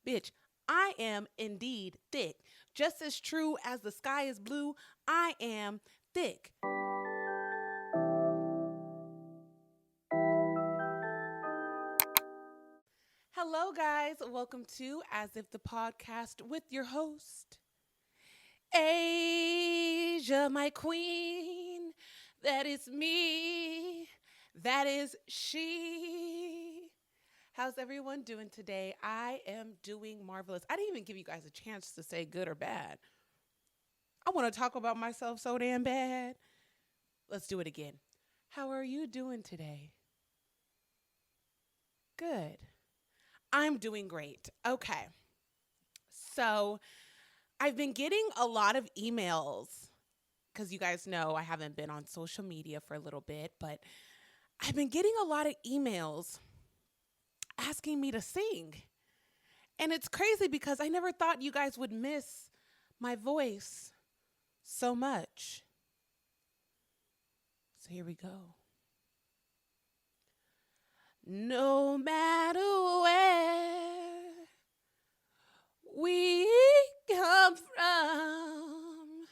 Bitch, I am indeed thick. Just as true as the sky is blue, I am thick. Hello, guys. Welcome to As If the Podcast with your host, Asia, my queen. That is me. That is she. How's everyone doing today? I am doing marvelous. I didn't even give you guys a chance to say good or bad. I want to talk about myself so damn bad. Let's do it again. How are you doing today? Good. I'm doing great. Okay. So I've been getting a lot of emails because you guys know I haven't been on social media for a little bit, but I've been getting a lot of emails asking me to sing. And it's crazy because I never thought you guys would miss my voice so much. So here we go. No matter where we come from,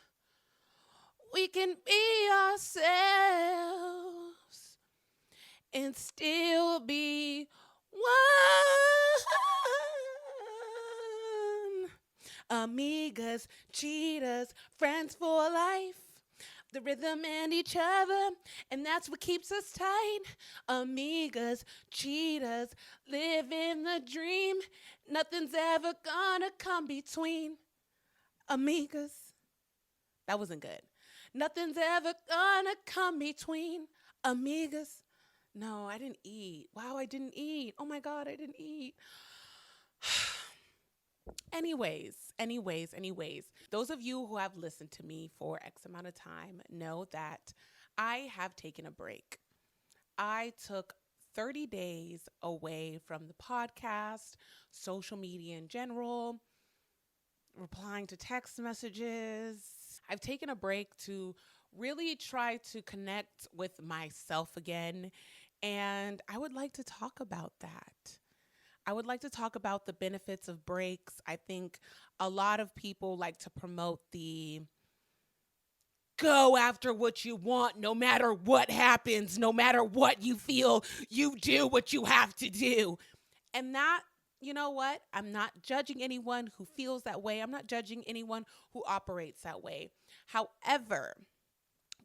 we can be ourselves and still be one. Amigas, cheetahs, friends for life. The rhythm and each other, and that's what keeps us tight. Amigas, cheetahs, living the dream. Nothing's ever gonna come between. Amigas. That wasn't good. Nothing's ever gonna come between. Amigas. No, I didn't eat. Wow, I didn't eat. Oh my God, I didn't eat. Anyways, those of you who have listened to me for X amount of time know that I have taken a break. I took 30 days away from the podcast, social media in general, replying to text messages. I've taken a break to really try to connect with myself again, and I would like to talk about that. I would like to talk about the benefits of breaks. I think a lot of people like to promote the go after what you want, no matter what happens, no matter what you feel, you do what you have to do. And that, you know what? I'm not judging anyone who feels that way. I'm not judging anyone who operates that way. However,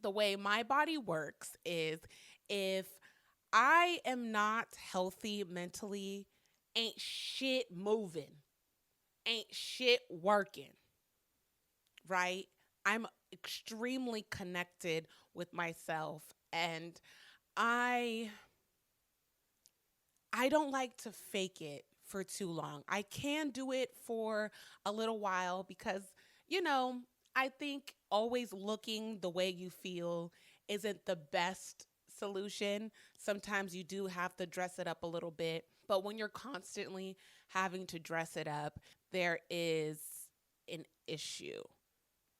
the way my body works is if I am not healthy mentally, ain't shit moving, ain't shit working, right? I'm extremely connected with myself, and I don't like to fake it for too long. I can do it for a little while because, you know, I think always looking the way you feel isn't the best solution. Sometimes you do have to dress it up a little bit. But when you're constantly having to dress it up, there is an issue,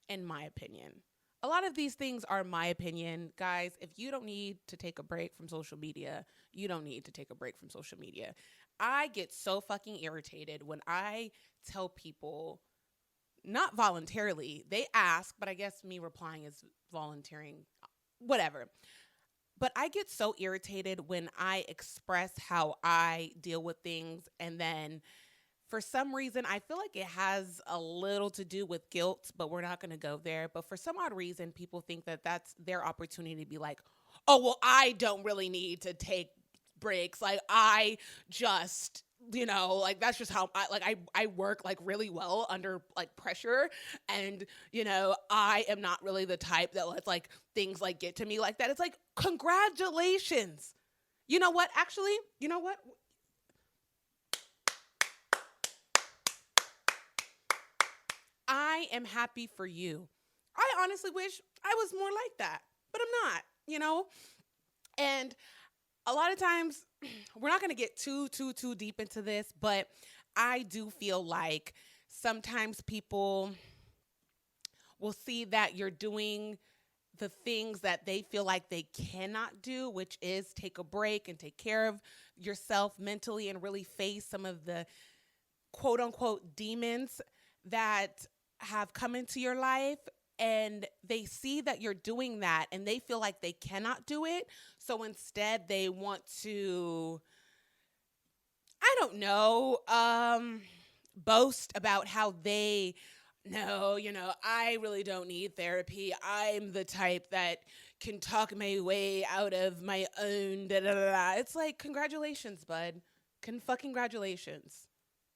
in my opinion. A lot of these things are my opinion. Guys, if you don't need to take a break from social media, you don't need to take a break from social media. I get so fucking irritated when I tell people, not voluntarily, they ask, but I guess me replying is volunteering, whatever. But I get so irritated when I express how I deal with things, and then for some reason, I feel like it has a little to do with guilt, but we're not going to go there. But for some odd reason, people think that that's their opportunity to be like, oh, well, I don't really need to take breaks. Like, I just, like that's just how I work like really well under like pressure. And, I am not really the type that lets like things like get to me like that. It's like, congratulations. You know what? Actually, you know what? I am happy for you. I honestly wish I was more like that, but I'm not. And a lot of times, we're not going to get too deep into this, but I do feel like sometimes people will see that you're doing the things that they feel like they cannot do, which is take a break and take care of yourself mentally and really face some of the quote unquote demons that have come into your life, and they see that you're doing that and they feel like they cannot do it. So instead they want to, I don't know, boast about how they, no, I really don't need therapy. I'm the type that can talk my way out of my own da da da da. It's like, congratulations, bud. Congratulations.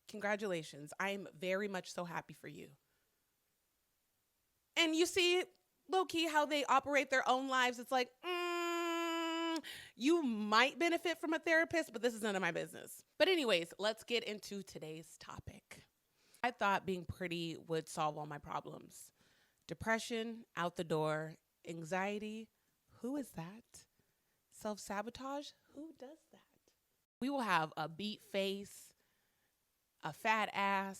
Congratulations. I'm very much so happy for you. And you see, low key, how they operate their own lives. It's like, you might benefit from a therapist, but this is none of my business. But anyways, let's get into today's topic. I thought being pretty would solve all my problems. Depression, out the door. Anxiety, who is that? Self-sabotage, who does that? We will have a beat face, a fat ass,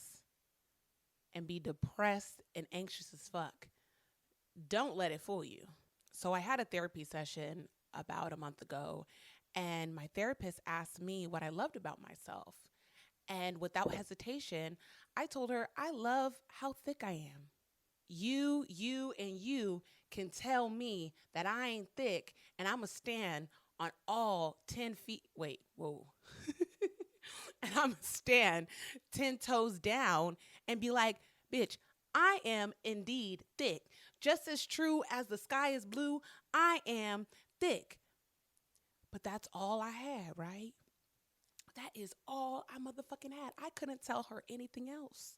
and be depressed and anxious as fuck. Don't let it fool you. So I had a therapy session about a month ago, and my therapist asked me what I loved about myself. And without hesitation, I told her I love how thick I am. You, and you can tell me that I ain't thick, and I'm going to stand on all 10 feet. Wait, whoa. And I'm going to stand 10 toes down and be like, bitch, I am indeed thick. Just as true as the sky is blue, I am thick. But that's all I had, right? That is all I motherfucking had. I couldn't tell her anything else.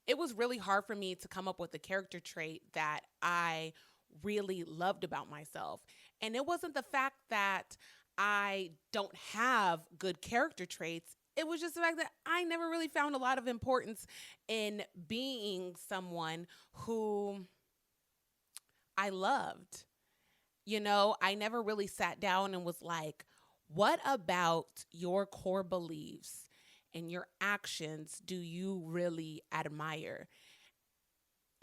It was really hard for me to come up with a character trait that I really loved about myself. And it wasn't the fact that I don't have good character traits. It was just the fact that I never really found a lot of importance in being someone who I loved. I never really sat down and was like, what about your core beliefs and your actions do you really admire?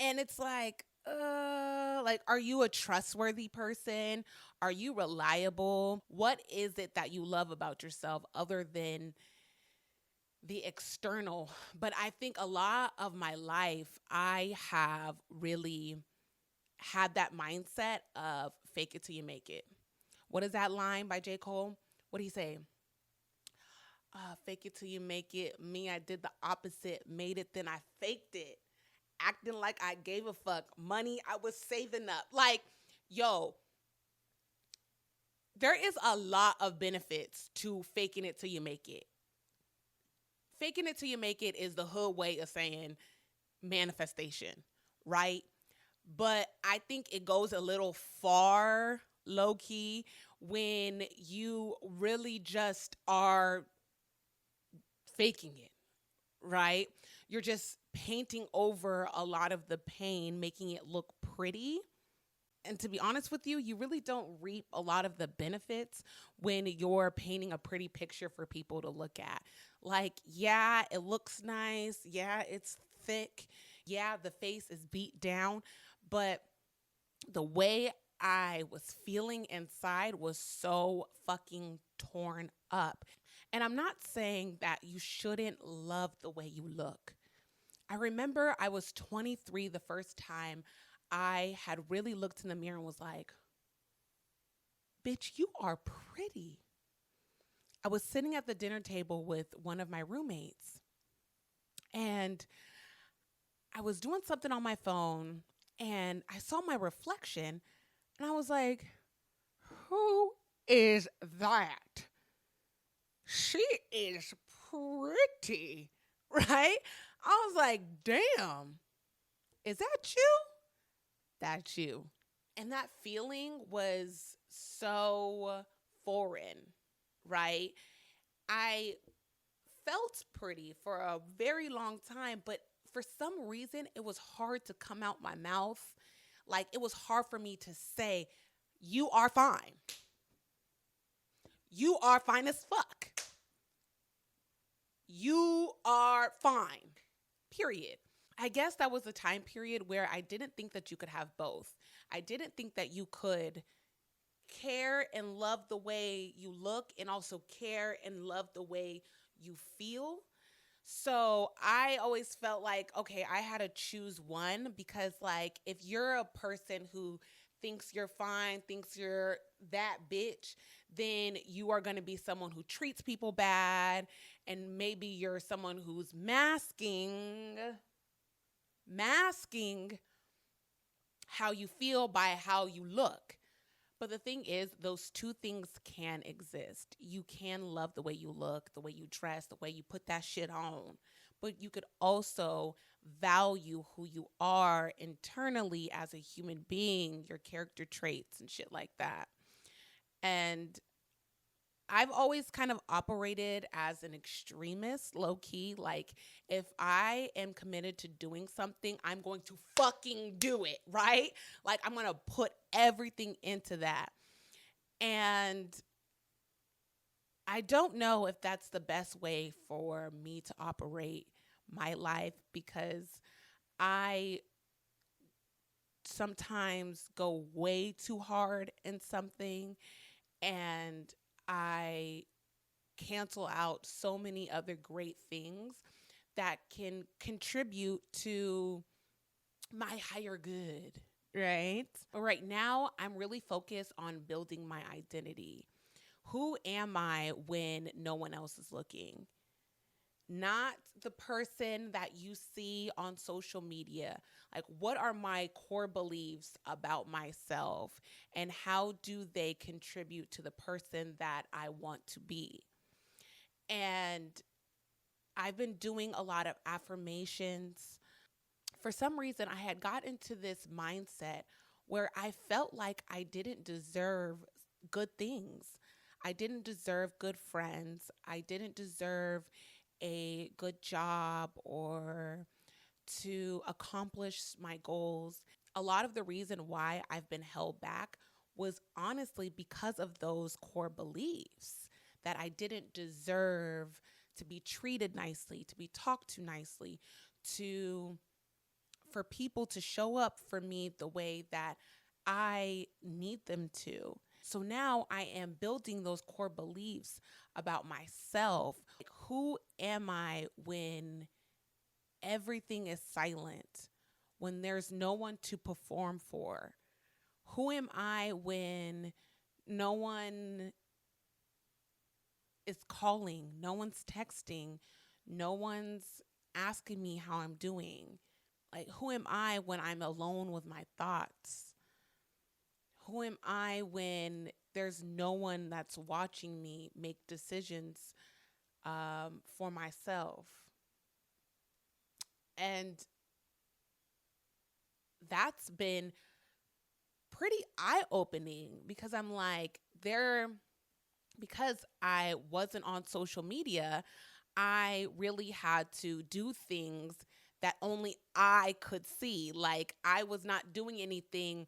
And it's like, are you a trustworthy person? Are you reliable? What is it that you love about yourself other than the external? But I think a lot of my life, I have really had that mindset of fake it till you make it. What is that line by J. Cole? What do he say? Fake it till you make it. Me, I did the opposite. Made it, then I faked it. Acting like I gave a fuck. Money I was saving up. Like, yo, there is a lot of benefits to faking it till you make it. Faking it till you make it is the hood way of saying manifestation, right? But I think it goes a little far, low key, when you really just are faking it, right? You're just painting over a lot of the pain, making it look pretty. And to be honest with you, you really don't reap a lot of the benefits when you're painting a pretty picture for people to look at. Like, yeah, it looks nice. Yeah, it's thick. Yeah, the face is beat down. But the way I was feeling inside was so fucking torn up. And I'm not saying that you shouldn't love the way you look. I remember I was 23 the first time I had really looked in the mirror and was like, bitch, you are pretty. I was sitting at the dinner table with one of my roommates, and I was doing something on my phone, and I saw my reflection, and I was like, who is that? She is pretty, right? I was like, damn, is that you? That's you. And that feeling was so foreign, right? I felt pretty for a very long time, but for some reason, it was hard to come out my mouth. Like, it was hard for me to say, you are fine. You are fine as fuck. You are fine. Period. I guess that was a time period where I didn't think that you could have both. I didn't think that you could care and love the way you look and also care and love the way you feel. So I always felt like, okay, I had to choose one because, like, if you're a person who thinks you're fine, thinks you're that bitch, then you are going to be someone who treats people bad. And maybe you're someone who's masking how you feel by how you look. But the thing is, those two things can exist. You can love the way you look, the way you dress, the way you put that shit on. But you could also value who you are internally as a human being, your character traits and shit like that. And I've always kind of operated as an extremist, low key. Like, if I am committed to doing something, I'm going to fucking do it, right? Like, I'm going to put everything into that. And I don't know if that's the best way for me to operate my life because I sometimes go way too hard in something and I cancel out so many other great things that can contribute to my higher good, right? But right now, I'm really focused on building my identity. Who am I when no one else is looking? Not the person that you see on social media. Like, what are my core beliefs about myself and how do they contribute to the person that I want to be? And I've been doing a lot of affirmations. For some reason, I had got into this mindset where I felt like I didn't deserve good things. I didn't deserve good friends. I didn't deserve a good job or to accomplish my goals. A lot of the reason why I've been held back was honestly because of those core beliefs that I didn't deserve to be treated nicely, to be talked to nicely, to for people to show up for me the way that I need them to. So now I am building those core beliefs about myself. Like, who am I when everything is silent, when there's no one to perform for? Who am I when no one is calling, no one's texting, no one's asking me how I'm doing? Like, who am I when I'm alone with my thoughts? Who am I when there's no one that's watching me make decisions for myself? And that's been pretty eye opening because I'm like, because I wasn't on social media, I really had to do things that only I could see. Like, I was not doing anything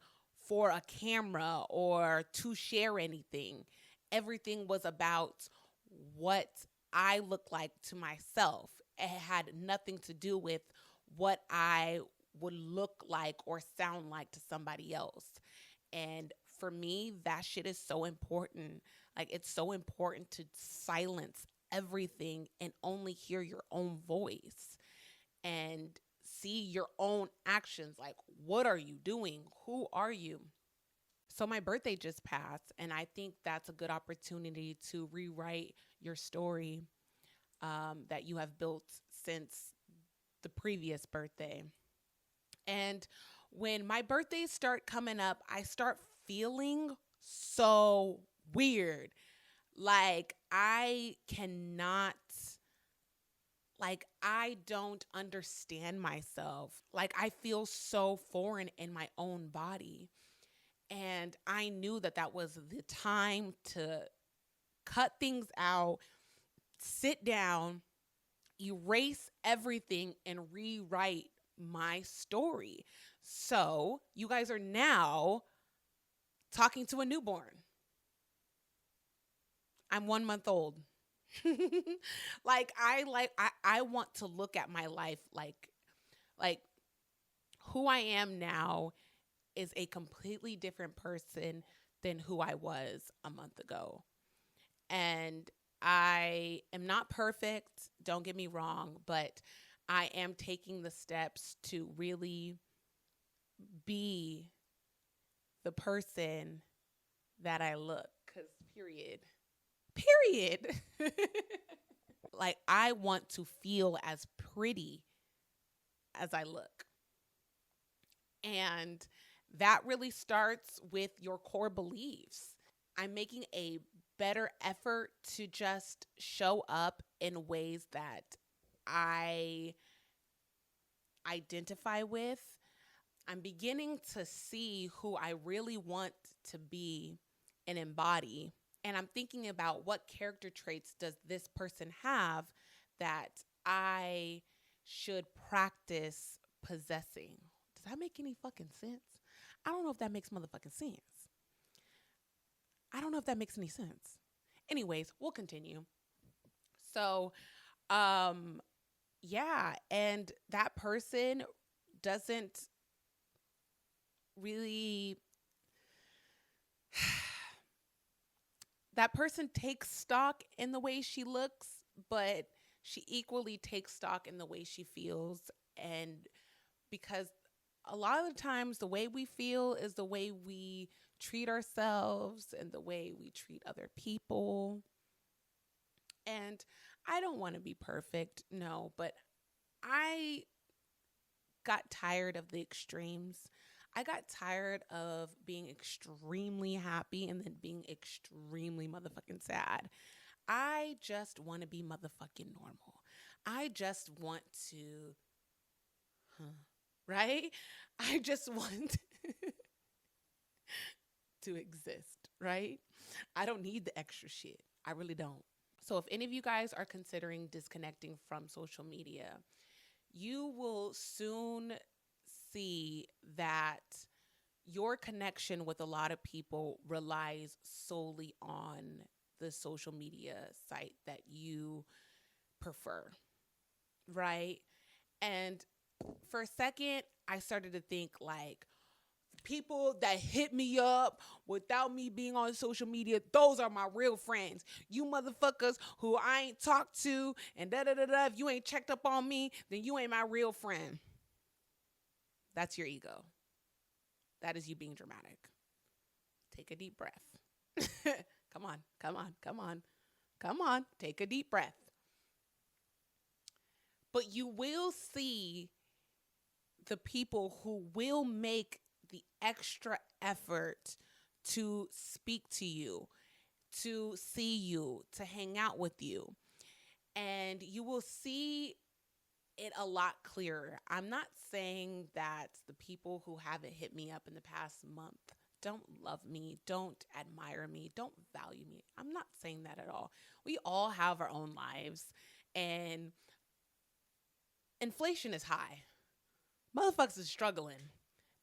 for a camera or to share anything. Everything was about what I look like to myself. It had nothing to do with what I would look like or sound like to somebody else. And for me, that shit is so important. Like, it's so important to silence everything and only hear your own voice and see your own actions. Like, what are you doing? Who are you? So, my birthday just passed, and I think that's a good opportunity to rewrite your story that you have built since the previous birthday. And when my birthdays start coming up, I start feeling so weird. Like, I cannot, like, I don't understand myself. Like, I feel so foreign in my own body. And I knew that that was the time to cut things out, sit down, erase everything, and rewrite my story. So, you guys are now talking to a newborn. I'm 1 month old. I want to look at my life like who I am now is a completely different person than who I was a month ago. And I am not perfect, don't get me wrong, but I am taking the steps to really be the person that I look. Because, period. Period. Like, I want to feel as pretty as I look. And that really starts with your core beliefs. I'm making a better effort to just show up in ways that I identify with. I'm beginning to see who I really want to be and embody. And I'm thinking about what character traits does this person have that I should practice possessing. Does that make any fucking sense? I don't know if that makes motherfucking sense. I don't know if that makes any sense. Anyways, we'll continue. So, yeah, and that person doesn't really that person takes stock in the way she looks, but she equally takes stock in the way she feels. And because a lot of the times the way we feel is the way we treat ourselves and the way we treat other people. And I don't want to be perfect, no, but I got tired of the extremes. I got tired of being extremely happy and then being extremely motherfucking sad. I just want to be motherfucking normal. I just want to, right? I just want to exist, right? I don't need the extra shit. I really don't. So if any of you guys are considering disconnecting from social media, you will soon see that your connection with a lot of people relies solely on the social media site that you prefer, right? And for a second, I started to think like, people that hit me up without me being on social media, those are my real friends. You motherfuckers who I ain't talked to and da-da-da-da, if you ain't checked up on me, then you ain't my real friend. That's your ego. That is you being dramatic. Take a deep breath. Come on, come on, come on, come on. Take a deep breath. But you will see the people who will make the extra effort to speak to you, to see you, to hang out with you. And you will see it a lot clearer. I'm not saying that the people who haven't hit me up in the past month don't love me, don't admire me, don't value me. I'm not saying that at all. We all have our own lives, and inflation is high. Motherfuckers is struggling.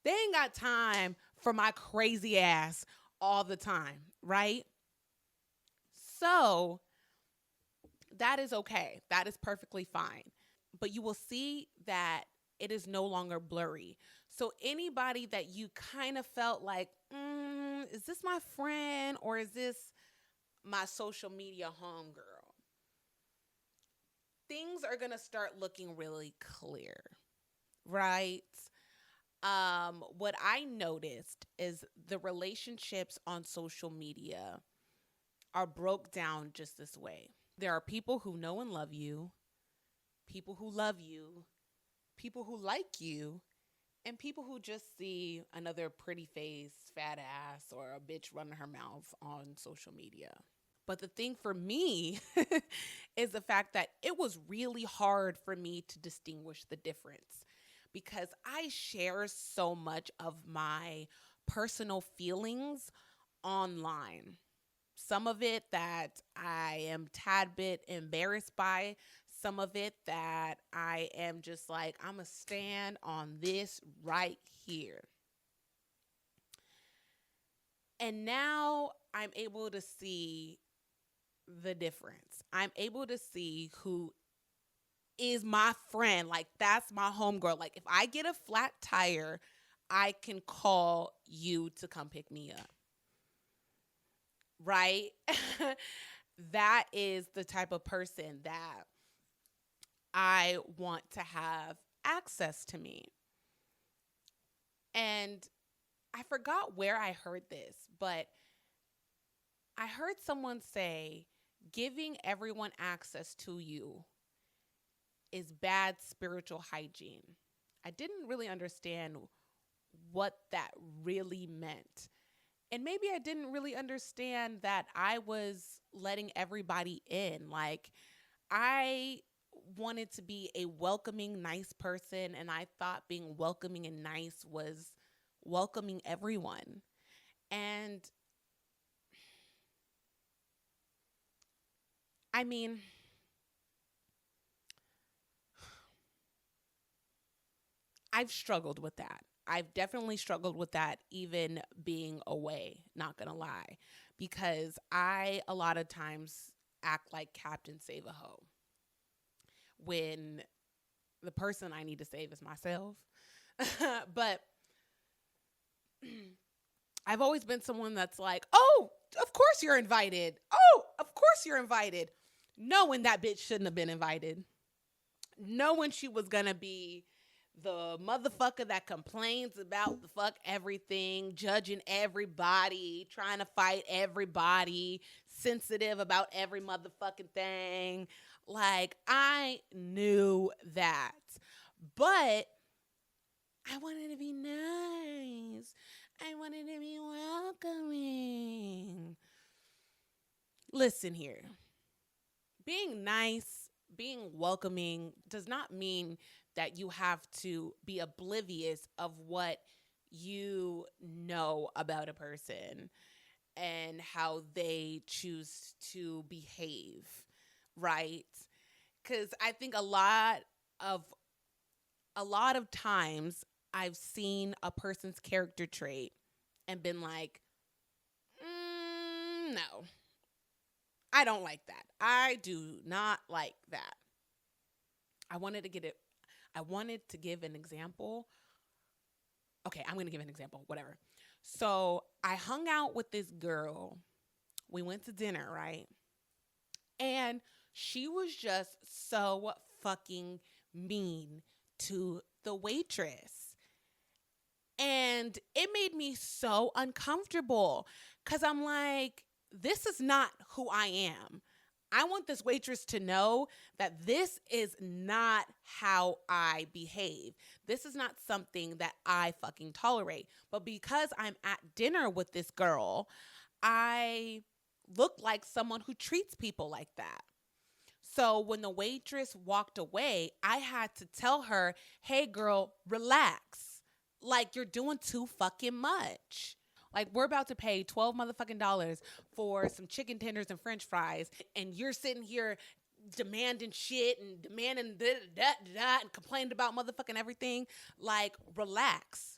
They ain't got time for my crazy ass all the time, right? So that is okay. That is perfectly fine. But you will see that it is no longer blurry. So anybody that you kind of felt like, is this my friend or is this my social media homegirl? Things are going to start looking really clear, right? What I noticed is the relationships on social media are broke down just this way. There are people who know and love you, people who love you, people who like you, and people who just see another pretty face, fat ass, or a bitch running her mouth on social media. But the thing for me is the fact that it was really hard for me to distinguish the difference because I share so much of my personal feelings online. Some of it that I am tad bit embarrassed by, some of it that I am just like, I'm going to stand on this right here. And now I'm able to see the difference. I'm able to see who is my friend. Like, that's my homegirl. Like, if I get a flat tire, I can call you to come pick me up. Right? that is the type of person that I want to have access to me. And I forgot where I heard this, but I heard someone say giving everyone access to you is bad spiritual hygiene. I didn't really understand what that really meant. And maybe I didn't really understand that I was letting everybody in. Like, I wanted to be a welcoming, nice person, and I thought being welcoming and nice was welcoming everyone. And I mean, I've struggled with that. I've definitely struggled with that even being away, not gonna lie, because I a lot of times act like Captain Save a Hoe when the person I need to save is myself. But I've always been someone that's like, oh, of course you're invited. Oh, of course you're invited. Knowing that bitch shouldn't have been invited. Knowing she was going to be the motherfucker that complains about the fuck everything, judging everybody, trying to fight everybody, sensitive about every motherfucking thing. Like, I knew that. But I wanted to be nice. I wanted to be welcoming. Listen here. Being nice, being welcoming does not mean that you have to be oblivious of what you know about a person and how they choose to behave, right? Cuz I think of a lot of times I've seen a person's character trait and been like, no, I don't like that. I do not like that. I wanted to get it. I wanted to give an example. Okay, I'm going to give an example, whatever. So I hung out with this girl. We went to dinner, right? And she was just so fucking mean to the waitress. And it made me so uncomfortable because I'm like, this is not who I am. I want this waitress to know that this is not how I behave. This is not something that I fucking tolerate. But because I'm at dinner with this girl, I look like someone who treats people like that. So when the waitress walked away, I had to tell her, hey girl, relax. Like, you're doing too fucking much. Like, we're about to pay 12 motherfucking dollars for some chicken tenders and french fries, and you're sitting here demanding shit and demanding that and complaining about motherfucking everything. Like, relax,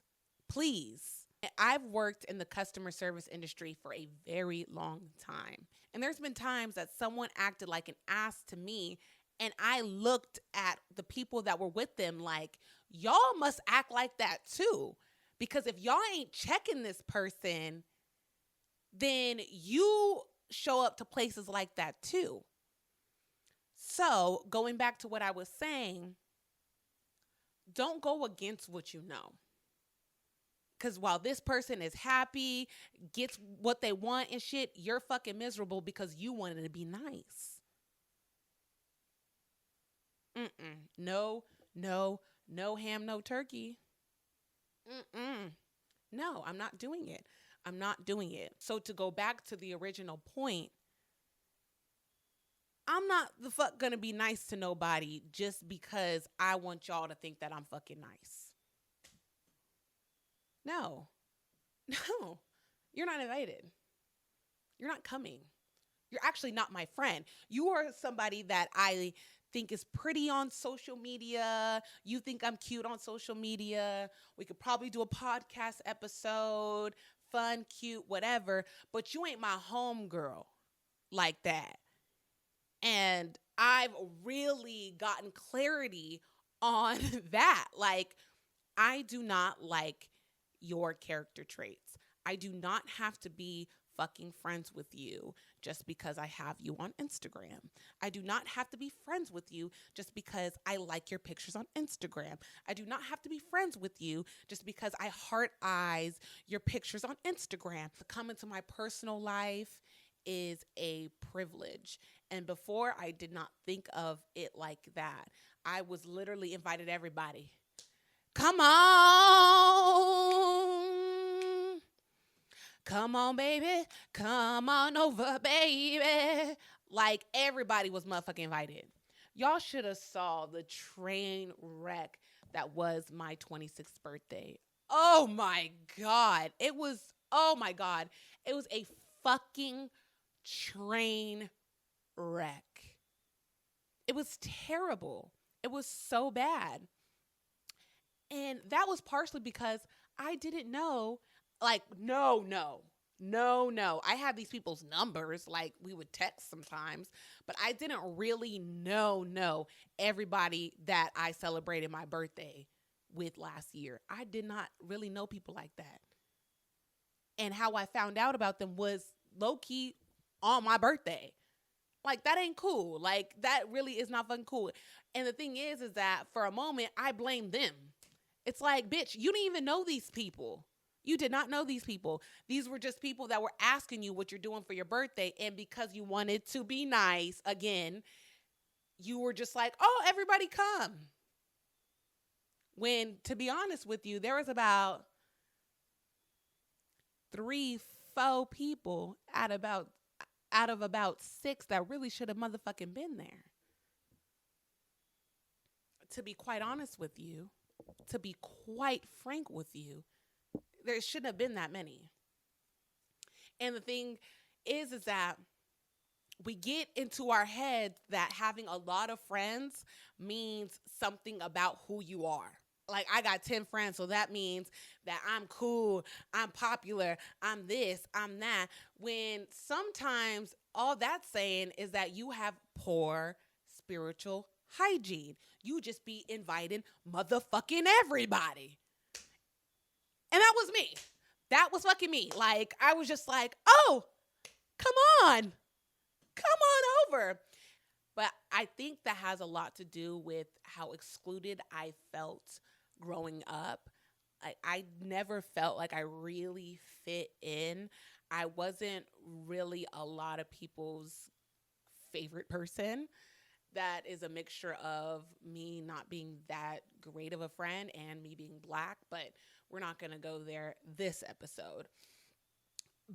please. I've worked in the customer service industry for a very long time. And there's been times that someone acted like an ass to me, and I looked at the people that were with them like, y'all must act like that too. Because if y'all ain't checking this person, then you show up to places like that too. So, going back to what I was saying, don't go against what you know. Because while this person is happy, gets what they want and shit, you're fucking miserable because you wanted to be nice. No, no, no ham, no turkey. No, I'm not doing it. I'm not doing it. So to go back to the original point, I'm not the fuck gonna be nice to nobody just because I want y'all to think that I'm fucking nice. No, no, you're not invited. You're not coming. You're actually not my friend. You are somebody that I think is pretty on social media. You think I'm cute on social media. We could probably do a podcast episode, fun, cute, whatever, but you ain't my homegirl like that. And I've really gotten clarity on that. Like, I do not like your character traits. I do not have to be fucking friends with you just because I have you on Instagram. I do not have to be friends with you just because I like your pictures on Instagram. I do not have to be friends with you just because I heart eyes your pictures on Instagram. To come into my personal life is a privilege. And before, I did not think of it like that. I was literally invited everybody. Come on. Come on, baby. Come on over, baby. Like everybody was motherfucking invited. Y'all should have saw the train wreck that was my 26th birthday. Oh my God. Oh my God. It was a fucking train wreck. It was terrible. It was so bad. And that was partially because I didn't know, like, no. I had these people's numbers, like we would text sometimes, but I didn't really know everybody that I celebrated my birthday with last year. I did not really know people like that. And how I found out about them was low-key on my birthday. Like, that ain't cool. Like, that really is not fucking cool. And the thing is that for a moment, I blamed them. It's like, bitch, you didn't even know these people. You did not know these people. These were just people that were asking you what you're doing for your birthday. And because you wanted to be nice, again, you were just like, oh, everybody come. When, to be honest with you, there was about 3-4 people out of about 6 that really should have motherfucking been there. To be quite honest with you, to be quite frank with you, there shouldn't have been that many. And the thing is that we get into our heads that having a lot of friends means something about who you are. Like, I got 10 friends, so that means that I'm cool, I'm popular, I'm this, I'm that. When sometimes all that's saying is that you have poor spiritual hygiene. You just be inviting motherfucking everybody. And that was me. That was fucking me. Like, I was just like, oh, come on over. But I think that has a lot to do with how excluded I felt growing up. I never felt like I really fit in. I wasn't really a lot of people's favorite person. That is a mixture of me not being that great of a friend and me being Black, but we're not going to go there this episode.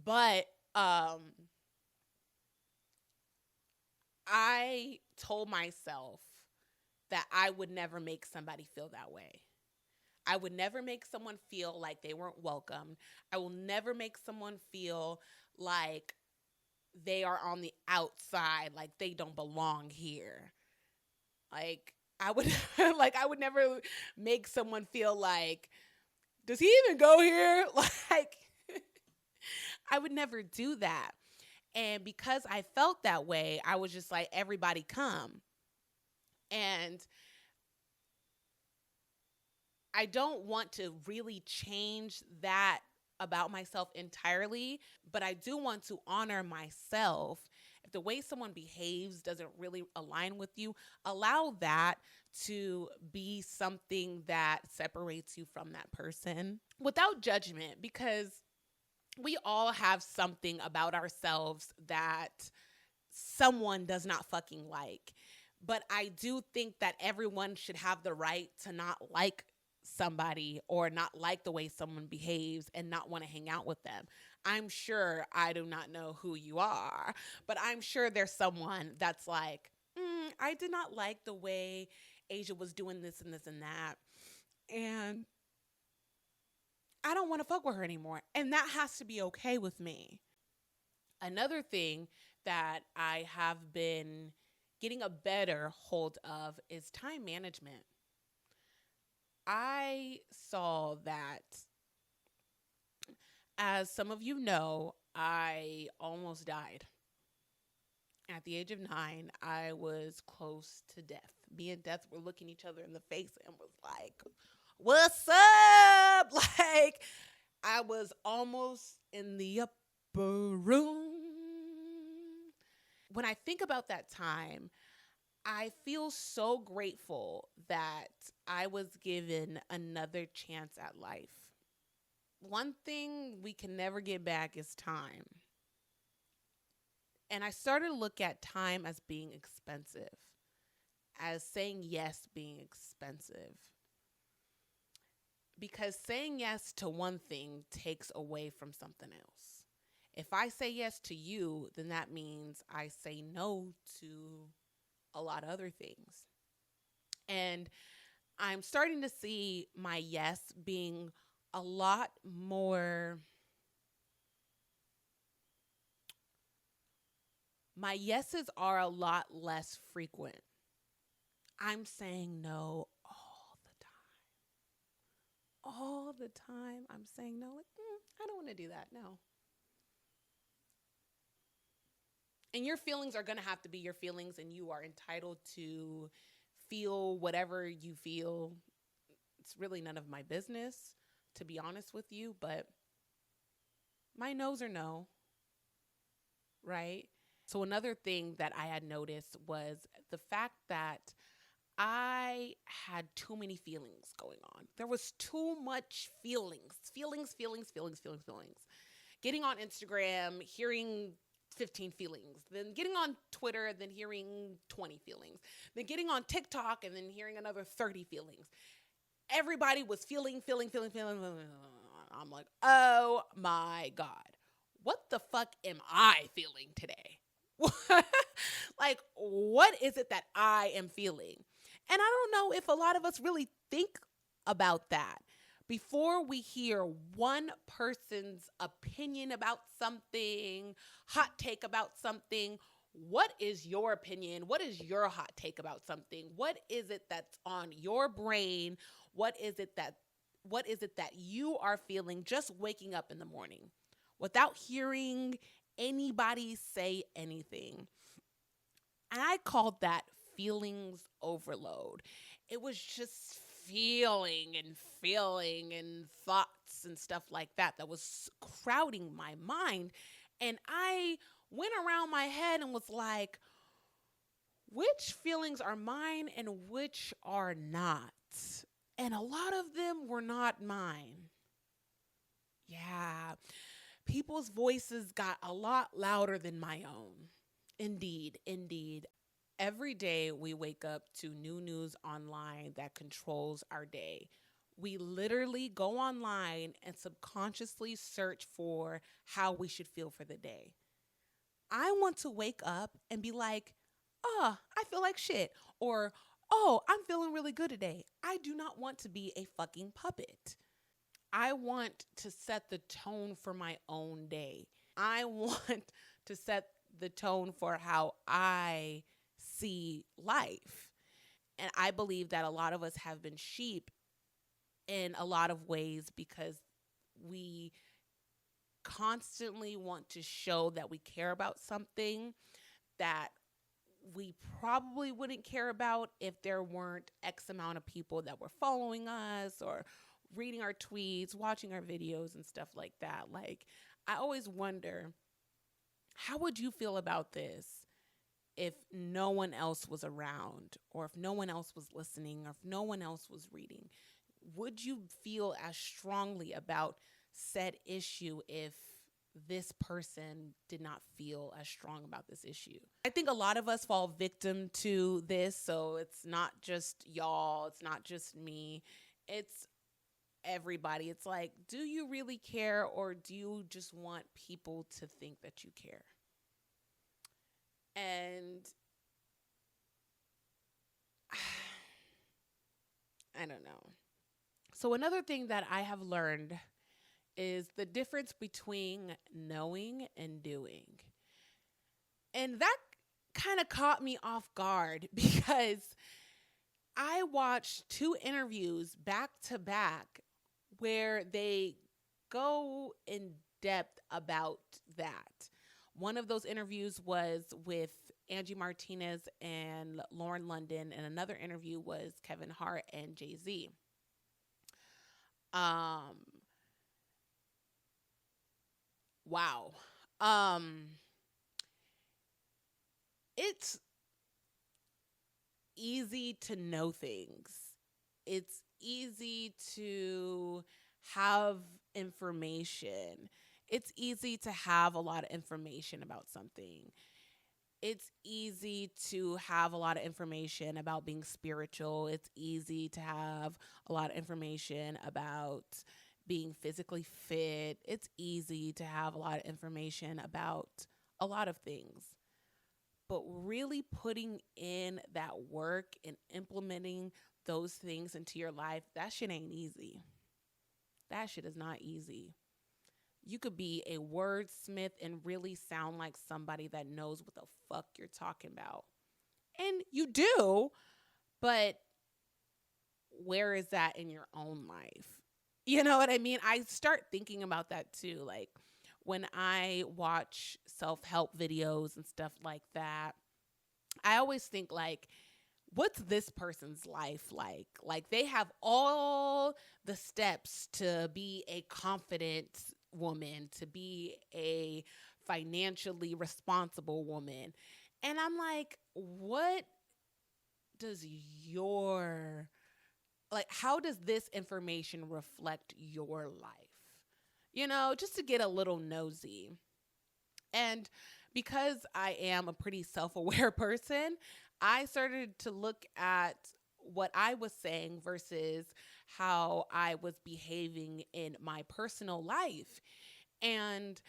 But I told myself that I would never make somebody feel that way. I would never make someone feel like they weren't welcome. I will never make someone feel like they are on the outside, like they don't belong here. Like, I would I would never make someone feel like, does he even go here? Like, I would never do that. And because I felt that way, I was just like, everybody come. And I don't want to really change that about myself entirely, but I do want to honor myself. If the way someone behaves doesn't really align with you, allow that to be something that separates you from that person without judgment, because we all have something about ourselves that someone does not fucking like. But I do think that everyone should have the right to not like somebody or not like the way someone behaves and not want to hang out with them. I'm sure I do not know who you are, but I'm sure there's someone that's like, I did not like the way Asia was doing this and this and that. And I don't want to fuck with her anymore. And that has to be okay with me. Another thing that I have been getting a better hold of is time management. I saw that, as some of you know, I almost died. At the age of 9, I was close to death. Me and death were looking each other in the face and was like, what's up? Like, I was almost in the Broom. When I think about that time, I feel so grateful that I was given another chance at life. One thing we can never get back is time. And I started to look at time as being expensive, as saying yes being expensive. Because saying yes to one thing takes away from something else. If I say yes to you, then that means I say no to a lot of other things. And I'm starting to see my yes being a lot more. My yeses are a lot less frequent. I'm saying no all the time. All the time, I'm saying no. Like, I don't want to do that. No. And your feelings are going to have to be your feelings, and you are entitled to feel whatever you feel. It's really none of my business, to be honest with you, but my no's are no, right? So another thing that I had noticed was the fact that I had too many feelings going on. There was too much feelings. Getting on Instagram, hearing 15 feelings, then getting on Twitter, then hearing 20 feelings, then getting on TikTok, and then hearing another 30 feelings. Everybody was feeling. I'm like, oh my God, what the fuck am I feeling today? Like, what is it that I am feeling? And I don't know if a lot of us really think about that. Before we hear one person's opinion about something, hot take about something, what is your opinion? What is your hot take about something? What is it that's on your brain? What is it that you are feeling just waking up in the morning without hearing anybody say anything? And I called that feelings overload. It was just feeling and thoughts and stuff like that was crowding my mind. And I went around my head and was like, which feelings are mine and which are not? And a lot of them were not mine. Yeah. People's voices got a lot louder than my own. Indeed. Every day we wake up to new news online that controls our day. We literally go online and subconsciously search for how we should feel for the day. I want to wake up and be like, oh, I feel like shit. Or, oh, I'm feeling really good today. I do not want to be a fucking puppet. I want to set the tone for my own day. I want to set the tone for how I see life. And I believe that a lot of us have been sheep in a lot of ways because we constantly want to show that we care about something that we probably wouldn't care about if there weren't X amount of people that were following us or reading our tweets, watching our videos and stuff like that. Like, I always wonder, how would you feel about this if no one else was around, or if no one else was listening, or if no one else was reading? Would you feel as strongly about said issue if this person did not feel as strong about this issue? I think a lot of us fall victim to this. So it's not just y'all, it's not just me, it's everybody. It's like, do you really care, or do you just want people to think that you care? And I don't know. So another thing that I have learned is the difference between knowing and doing. And that kind of caught me off guard because I watched 2 interviews back to back where they go in depth about that. One of those interviews was with Angie Martinez and Lauren London, and another interview was Kevin Hart and Jay-Z. Wow. Um, it's easy to know things. It's easy to have information. It's easy to have a lot of information about something. It's easy to have a lot of information about being spiritual. It's easy to have a lot of information about being physically fit. It's easy to have a lot of information about a lot of things. But really putting in that work and implementing those things into your life, that shit ain't easy. That shit is not easy. You could be a wordsmith and really sound like somebody that knows what the fuck you're talking about. And you do, but where is that in your own life? You know what I mean? I start thinking about that too. Like when I watch self help videos and stuff like that, I always think like, what's this person's life like? Like they have all the steps to be a confident woman, to be a financially responsible woman. And I'm like, what does your like how does this information reflect your life? You know, just to get a little nosy. And because I am a pretty self aware person, I started to look at what I was saying versus how I was behaving in my personal life. And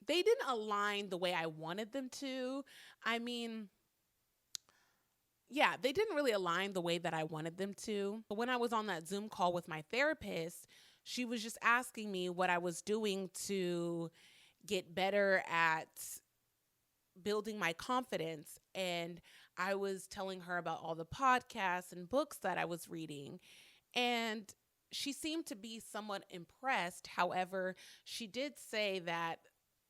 they didn't align the way I wanted them to. I mean, yeah, they didn't really align the way that I wanted them to. But when I was on that Zoom call with my therapist, she was just asking me what I was doing to get better at building my confidence. And I was telling her about all the podcasts and books that I was reading. And she seemed to be somewhat impressed. However, she did say that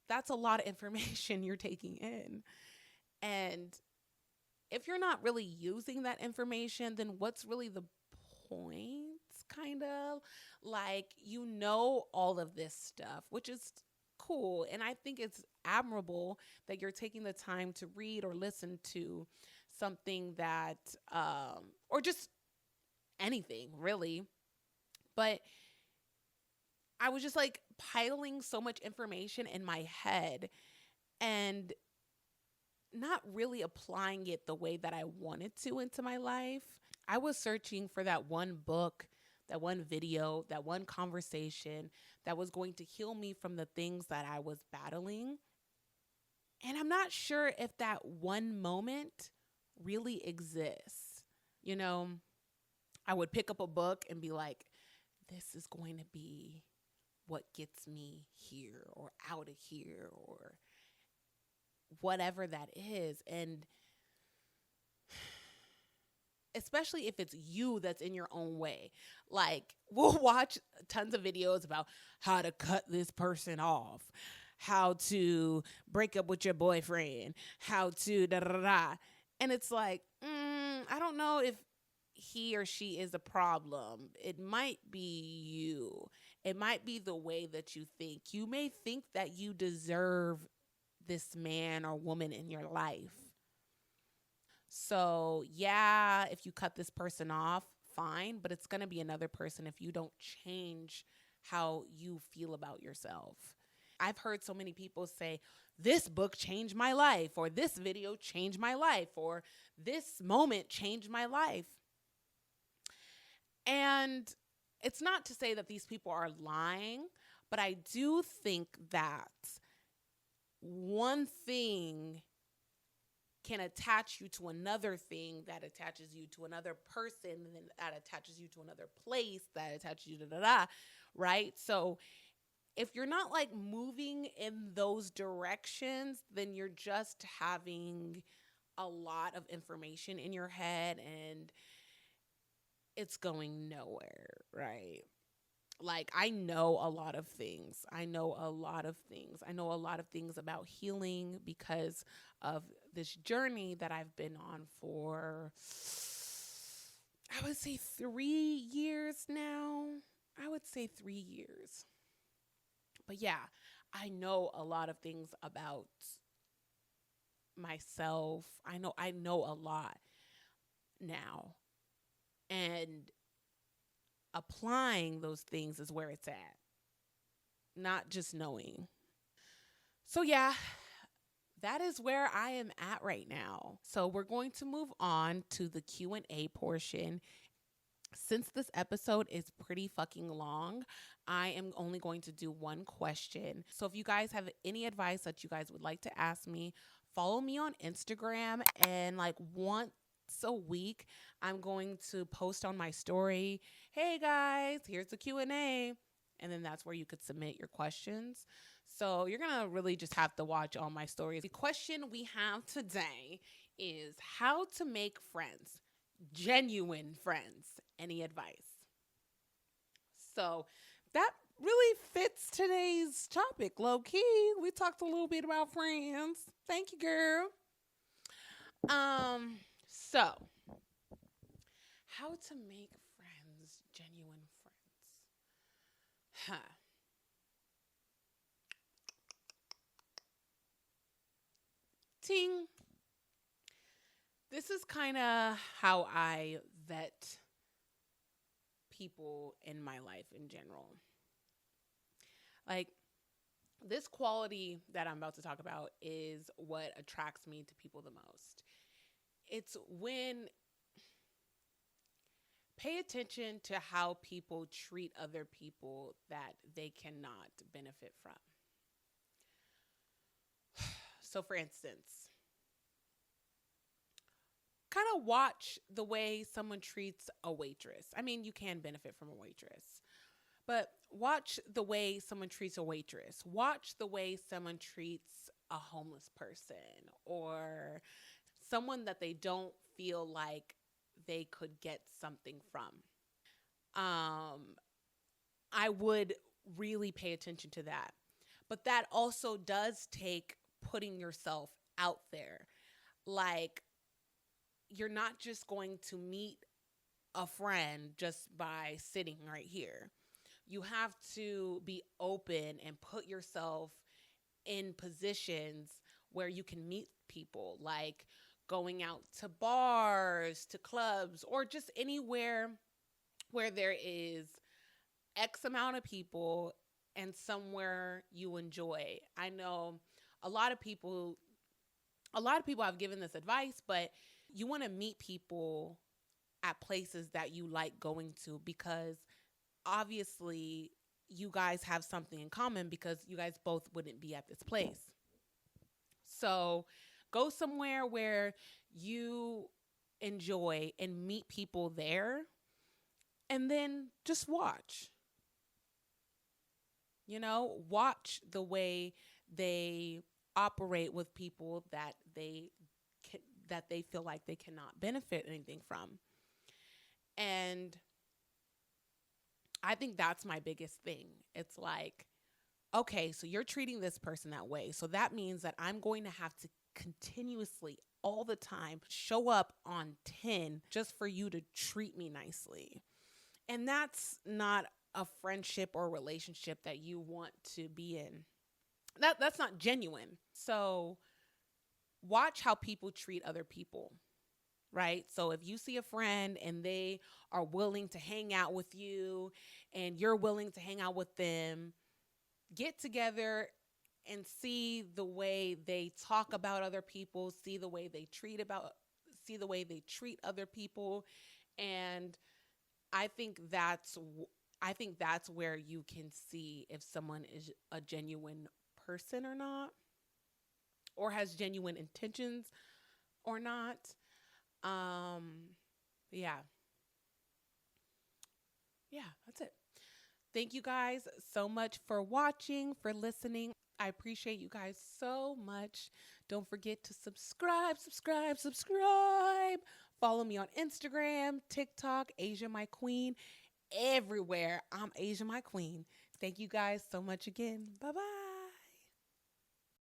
that's a lot of information you're taking in. And if you're not really using that information, then what's really the point? Kind of like, you know, all of this stuff, which is cool. And I think it's admirable that you're taking the time to read or listen to something that, or just anything really. But I was just like piling so much information in my head and not really applying it the way that I wanted to into my life. I was searching for that one book, that one video, that one conversation that was going to heal me from the things that I was battling. And I'm not sure if that one moment really exists. You know, I would pick up a book and be like, this is going to be what gets me here or out of here or whatever that is. And especially if it's you that's in your own way. Like, we'll watch tons of videos about how to cut this person off, how to break up with your boyfriend, how to da da da. And it's like, I don't know if he or she is a problem. It might be you. It might be the way that you think. You may think that you deserve this man or woman in your life. So, yeah, if you cut this person off, fine, but it's going to be another person if you don't change how you feel about yourself. I've heard so many people say, this book changed my life, or this video changed my life, or this moment changed my life. And it's not to say that these people are lying, but I do think that one thing can attach you to another thing that attaches you to another person, and then that attaches you to another place that attaches you to right? So if you're not like moving in those directions, then you're just having a lot of information in your head and it's going nowhere, right? Like, I know a lot of things. I know a lot of things. I know a lot of things about healing because of this journey that I've been on for, I would say 3 years now. I would say 3 years. But yeah, I know a lot of things about myself. I know a lot now. And applying those things is where it's at, not just knowing. So yeah, that is where I am at right now. So we're going to move on to the Q&A portion. Since this episode is pretty fucking long, I am only going to do one question. So if you guys have any advice that you guys would like to ask me, follow me on Instagram, and like once a week I'm going to post on my story, "Hey guys, here's the Q&A." And then that's where you could submit your questions. So you're going to really just have to watch all my stories. The question we have today is how to make friends, genuine friends. Any advice? So that really fits today's topic, low key. We talked a little bit about friends. Thank you, girl. So how to make friends, genuine friends. Huh. Ting. This is kind of how I vet people in my life in general. Like, this quality that I'm about to talk about is what attracts me to people the most. It's when pay attention to how people treat other people that they cannot benefit from. So, for instance, kind of watch the way someone treats a waitress. I mean, you can benefit from a waitress, but watch the way someone treats a waitress. Watch the way someone treats a homeless person or someone that they don't feel like they could get something from. Um, I would really pay attention to that. But that also does take putting yourself out there. Like, you're not just going to meet a friend just by sitting right here. You have to be open and put yourself in positions where you can meet people, like going out to bars, to clubs, or just anywhere where there is X amount of people and somewhere you enjoy. I know a lot of people have given this advice, but you want to meet people at places that you like going to, because obviously you guys have something in common, because you guys both wouldn't be at this place. So go somewhere where you enjoy and meet people there, and then just watch. Watch the way they operate with people that they feel like they cannot benefit anything from. And I think that's my biggest thing. It's like, okay, so you're treating this person that way. So that means that I'm going to have to continuously, all the time, show up on 10 just for you to treat me nicely. And that's not a friendship or relationship that you want to be in. That's not genuine. So watch how people treat other people, right? So if you see a friend and they are willing to hang out with you and you're willing to hang out with them, get together and see the way they talk about other people, see the way they treat other people. And I think that's where you can see if someone is a genuine person or not, or has genuine intentions or not. Yeah. Yeah, that's it. Thank you guys so much for watching, for listening. I appreciate you guys so much. Don't forget to subscribe. Follow me on Instagram, TikTok, Asia My Queen. Everywhere, I'm Asia My Queen. Thank you guys so much again. Bye-bye.